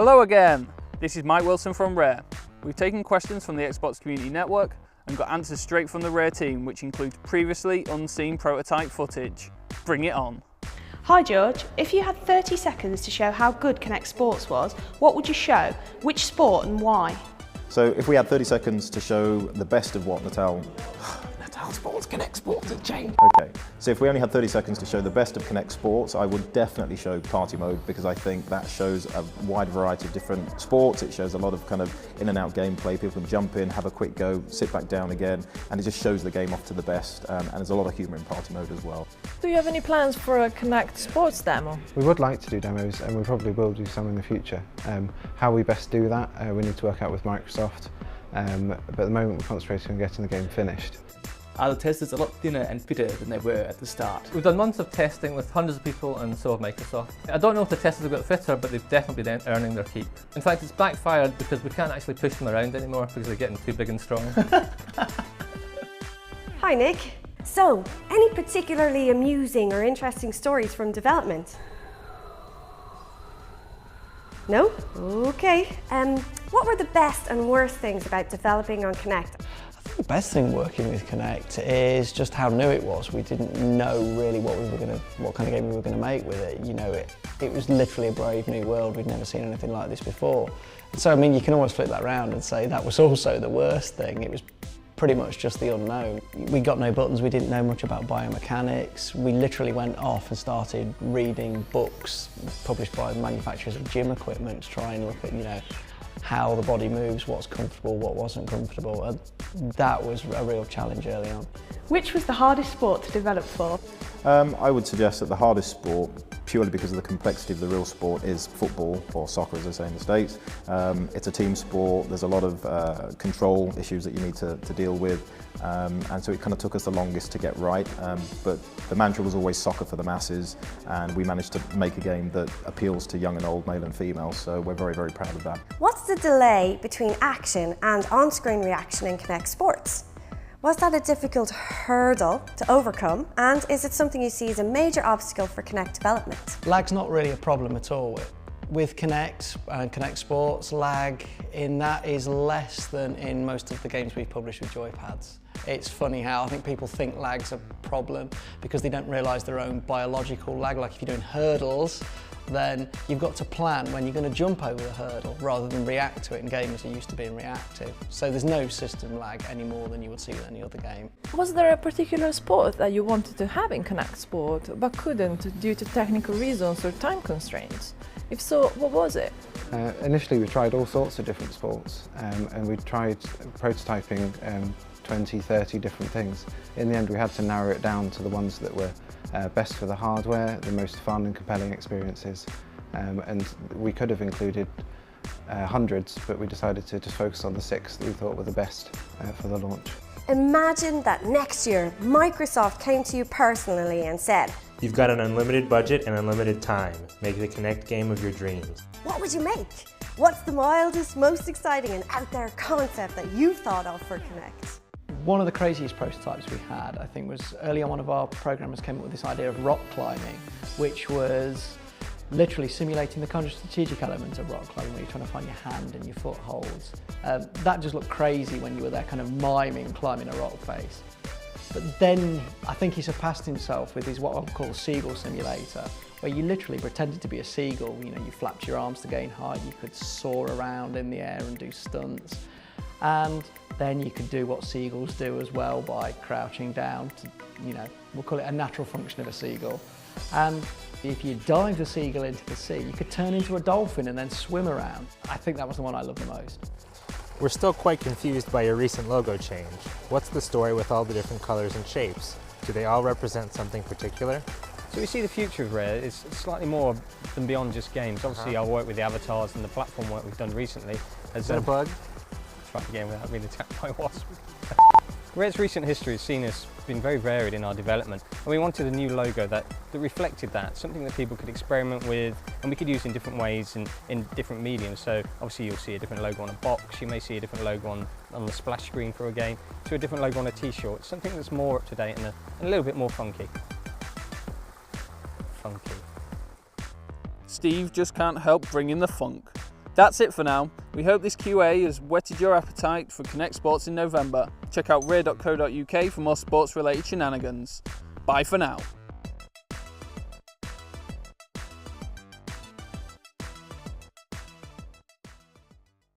Hello again, this is Mike Wilson from Rare. We've taken questions from the Xbox Community Network and got answers straight from the Rare team, which includes previously unseen prototype footage. Bring it on. Hi George, if you had 30 seconds to show how good Kinect Sports was, what would you show? Which sport and why? So if we had 30 seconds to show the best of what Natal Sports, Kinect Sports.ch. Okay, so if we only had 30 seconds to show the best of Kinect Sports, I would definitely show party mode, because I think that shows a wide variety of different sports. It shows a lot of kind of in and out gameplay. People can jump in, have a quick go, sit back down again, and it just shows the game off to the best. And there's a lot of humour in party mode as well. Do you have any plans for a Kinect Sports demo? We would like to do demos, and we probably will do some in the future. How we best do that, we need to work out with Microsoft. But at the moment we're concentrating on getting the game finished. Our testers are a lot thinner and fitter than they were at the start. We've done months of testing with hundreds of people, and so have Microsoft. I don't know if the testers have got fitter, but they've definitely been earning their keep. In fact, it's backfired because we can't actually push them around anymore because they're getting too big and strong. Hi Nick. So, any particularly amusing or interesting stories from development? No? Okay. What were the best and worst things about developing on Kinect? I think the best thing working with Kinect is just how new it was. We didn't know really what kind of game we were going to make with it. You know, it was literally a brave new world. We'd never seen anything like this before. So I mean, you can almost flip that around and say that was also the worst thing. It was pretty much just the unknown. We got no buttons, we didn't know much about biomechanics. We literally went off and started reading books published by manufacturers of gym equipment to try and look at, you know, how the body moves, what's comfortable, what wasn't comfortable. And that was a real challenge early on. Which was the hardest sport to develop for? I would suggest that the hardest sport, purely because of the complexity of the real sport, is football, or soccer as they say in the States. It's a team sport, there's a lot of control issues that you need to deal with, and so it kind of took us the longest to get right, but the mantra was always soccer for the masses, and we managed to make a game that appeals to young and old, male and female, so we're very, very proud of that. What's the delay between action and on-screen reaction in Kinect Sports? Was that a difficult hurdle to overcome, and is it something you see as a major obstacle for Kinect development? Lag's not really a problem at all. With Kinect and Kinect Sports, lag in that is less than in most of the games we've published with joypads. It's funny how I think people think lag's a problem because they don't realise their own biological lag. Like if you're doing hurdles, then you've got to plan when you're going to jump over the hurdle rather than react to it, and gamers are used to being reactive. So there's no system lag any more than you would see with any other game. Was there a particular sport that you wanted to have in Kinect Sport but couldn't due to technical reasons or time constraints? If so, what was it? Initially we tried all sorts of different sports, and we tried prototyping 20, 30 different things. In the end we had to narrow it down to the ones that were best for the hardware, the most fun and compelling experiences, and we could have included hundreds, but we decided to just focus on the 6 that we thought were the best for the launch. Imagine that next year Microsoft came to you personally and said, "You've got an unlimited budget and unlimited time. Make the Kinect game of your dreams." What would you make? What's the wildest, most exciting and out there concept that you've thought of for Kinect? One of the craziest prototypes we had, I think, was early on one of our programmers came up with this idea of rock climbing, which was literally simulating the kind of strategic element of rock climbing where you're trying to find your hand and your footholds. That just looked crazy when you were there kind of miming climbing a rock face. But then I think he surpassed himself with his what I'll call seagull simulator, where you literally pretended to be a seagull. You know, you flapped your arms to gain height, you could soar around in the air and do stunts. And then you could do what seagulls do as well by crouching down to, you know, we'll call it a natural function of a seagull. And if you dive the seagull into the sea, you could turn into a dolphin and then swim around. I think that was the one I loved the most. We're still quite confused by your recent logo change. What's the story with all the different colors and shapes? Do they all represent something particular? So we see the future of Rare is slightly more than beyond just games. Obviously our work with the avatars and the platform work we've done recently. Is that a bug? Try again without being attacked by wasps. Rare's recent history has seen us been very varied in our development, and we wanted a new logo that reflected that, something that people could experiment with and we could use in different ways and in different mediums. So obviously you'll see a different logo on a box, you may see a different logo on the splash screen for a game, to a different logo on a t-shirt, something that's more up to date and a little bit more funky. Steve just can't help bringing the funk. That's it for now. We hope this QA has whetted your appetite for Connect Sports in November. Check out rare.co.uk for more sports related shenanigans. Bye for now.